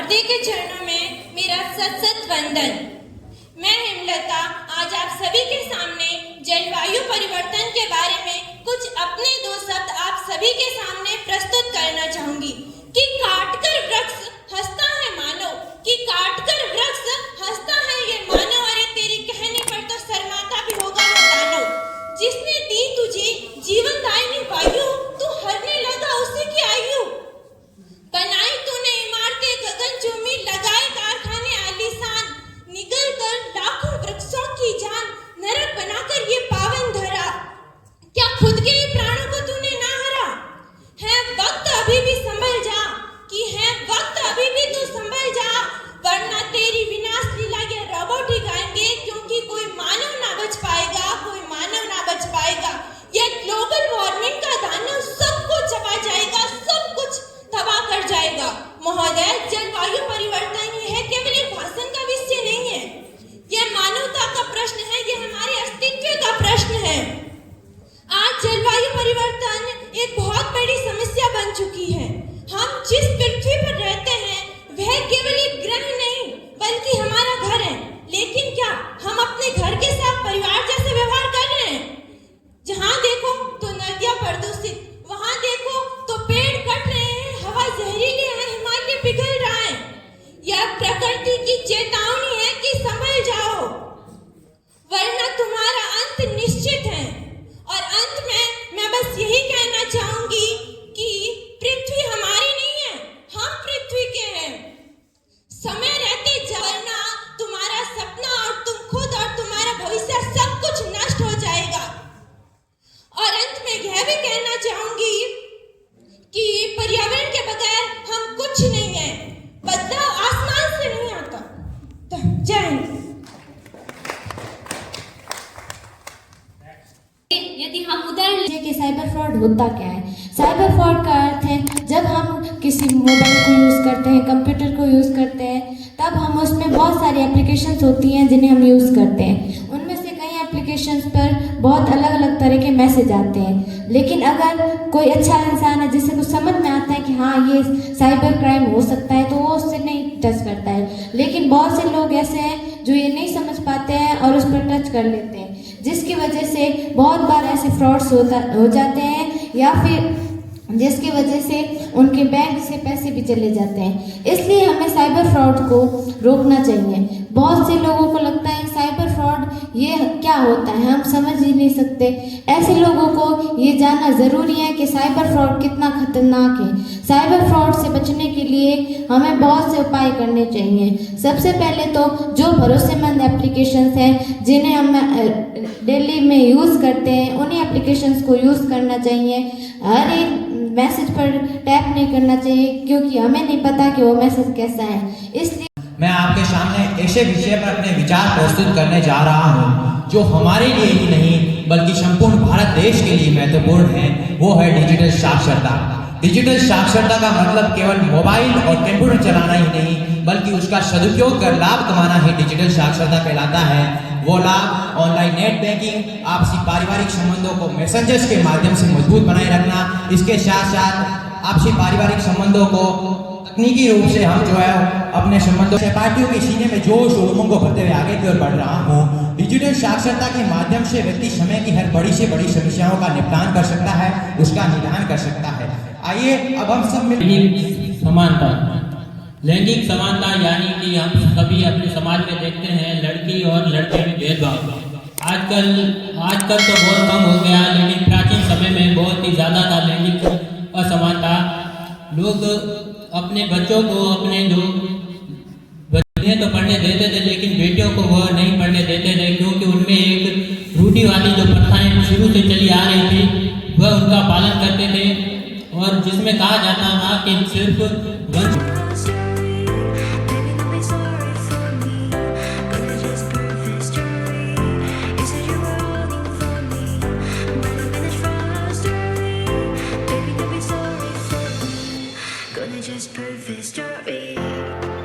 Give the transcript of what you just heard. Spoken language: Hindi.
पर्दे के चरणों में मेरा सत सत वंदन। मैं हेमलता आज आप सभी के सामने जलवायु परिवर्तन के बारे में कुछ अपने दो शब्द आप सभी के सामने प्रस्तुत करना चाहूंगी कि काटकर वृक्ष हंसता है मानव, कि काटकर वृक्ष हंसता है ये मानव। अरे तेरी कहने पर तो शर्माता भी होगा वो दानव, जिसने दी तुझे जीवनदायिनी वायु, तू हरने लगा उसी की आयु। बनाई तूने इमारतें गगनचुंबी, लगाए कारखाने आलीशान, निगल कर लाखों वृक्षों की जान, नरक बनाकर ये पावन धरा। क्या खुद के ही प्राणों को तूने ना हरा? है वक्त अभी भी संभल जा, कि है वक्त अभी भी तू संभल जा, वरना तेरी विनाश लीला ये रोबोट ही गाएंगे, क्योंकि कोई मानव ना बच पाएगा, कोई मानव ना बच पाएगा। ये ग्लोबल वार्मिंग का दानव सबको चबा जाएगा, सब कुछ तबाह कर जाएगा। महोदय, जलवायु परिवर्तन यह केवल एक भाषण का विषय नहीं है, यह मानवता का प्रश्न है, यह हमारे अस्तित्व का प्रश्न है। आज जलवायु परिवर्तन एक बहुत बड़ी समस्या बन चुकी है। हम जिस पृथ्वी पर रहते हैं वह केवल एक ग्रह नहीं बल्कि हमारा घर है, लेकिन क्या हम अपने घर के साथ परिवार जैसे व्यवहार कर रहे हैं? जहाँ देखो तो नदियाँ प्रदूषित, वहाँ देखो तो पेड़ कट रहे हैं, हवा जहरीली है, हिमालय पिघल रहा है। यह प्रकृति की चेतावनी है कि संभल जाओ, वरना तुम्हारा अंत निश्चित है। और अंत में मैं बस यही कहना चाहूंगी कि पृथ्वी हमारी नहीं है, हम पृथ्वी के हैं। समय रहते वरना तुम्हारा सपना और तुम खुद और तुम्हारा भविष्य सब कुछ नष्ट हो जाएगा। और अंत में यह भी कहना चाहूंगी कि पर्यावरण के बगैर हम कुछ नहीं है, बदलाव आसमान से नहीं आता। जय हिंद। यदि हम उदाहरण लें कि साइबर फ्रॉड होता क्या है। साइबर फ्रॉड का अर्थ है जब हम किसी मोबाइल को यूज़ करते हैं, कंप्यूटर को यूज़ करते हैं, तब हम उसमें बहुत सारी एप्लीकेशंस होती हैं जिन्हें हम यूज़ करते हैं। उनमें से कई एप्लीकेशंस पर बहुत अलग अलग तरह के मैसेज आते हैं, लेकिन अगर कोई अच्छा इंसान है जिसे कुछ समझ में आता है कि हाँ ये साइबर क्राइम हो सकता है, तो वो उससे नहीं टच करता है। लेकिन बहुत से लोग ऐसे हैं जो ये नहीं समझ पाते हैं और उस पर टच कर लेते हैं, जिसकी वजह से बहुत बार ऐसे फ्रॉड्स हो जाते हैं, या फिर जिसकी वजह से उनके बैंक से पैसे भी चले जाते हैं। इसलिए हमें साइबर फ्रॉड को रोकना चाहिए। बहुत से लोगों को लगता है साइबर फ्रॉड ये क्या होता है, हम समझ ही नहीं सकते। ऐसे लोगों को ये जानना ज़रूरी है कि साइबर फ्रॉड कितना खतरनाक है। साइबर फ्रॉड से बचने के लिए हमें बहुत से उपाय करने चाहिए। सबसे पहले तो जो भरोसेमंद एप्लीकेशंस हैं जिन्हें हम डेली में यूज़ करते हैं, उन्हीं एप्लीकेशंस को यूज़ करना चाहिए। हर एक मैसेज पर टैप नहीं करना चाहिए, क्योंकि हमें नहीं पता कि वो मैसेज कैसा है। इसलिए मैं आपके सामने ऐसे विषय पर अपने विचार प्रस्तुत करने जा रहा हूँ जो हमारे लिए ही नहीं बल्कि संपूर्ण भारत देश के लिए महत्वपूर्ण है। वो है डिजिटल साक्षरता। डिजिटल साक्षरता का मतलब केवल मोबाइल और कंप्यूटर चलाना ही नहीं बल्कि उसका सदुपयोग कर लाभ कमाना ही डिजिटल साक्षरता कहलाता है। वो लाभ ऑनलाइन नेट बैंकिंग, आपसी पारिवारिक संबंधों को मैसेंजर्स के माध्यम से मजबूत बनाए रखना, इसके साथ साथ आपसी पारिवारिक संबंधों को तकनीकी रूप से हम जो है अपने संबंधों से पार्टियों के सीने में जोश और उमंग को भरते हुए आगे की ओर बढ़ रहा हूँ। डिजिटल साक्षरता के माध्यम से व्यक्ति समय की हर बड़ी से बड़ी समस्याओं का निपटान कर सकता है, उसका निदान कर सकता है। आइए अब हम सब लैंगिक समानता। लैंगिक समानता यानी कि हम सभी अपने समाज में देखते हैं लड़की और लड़के में भेदभाव। आजकल तो बहुत कम हो गया, लेकिन प्राचीन समय में बहुत ही ज़्यादा था लैंगिक असमानता। लोग अपने बच्चों को अपने जो बच्चे तो पढ़ने देते थे, लेकिन बेटियों को वह नहीं पढ़ने देते थे, क्योंकि उनमें एक रूढ़िवादी जो प्रथाएं शुरू से चली आ रही थी वह उनका पालन करते थे, और जिसमें कहा जाता था कि सिर्फ वंश Just prove this story.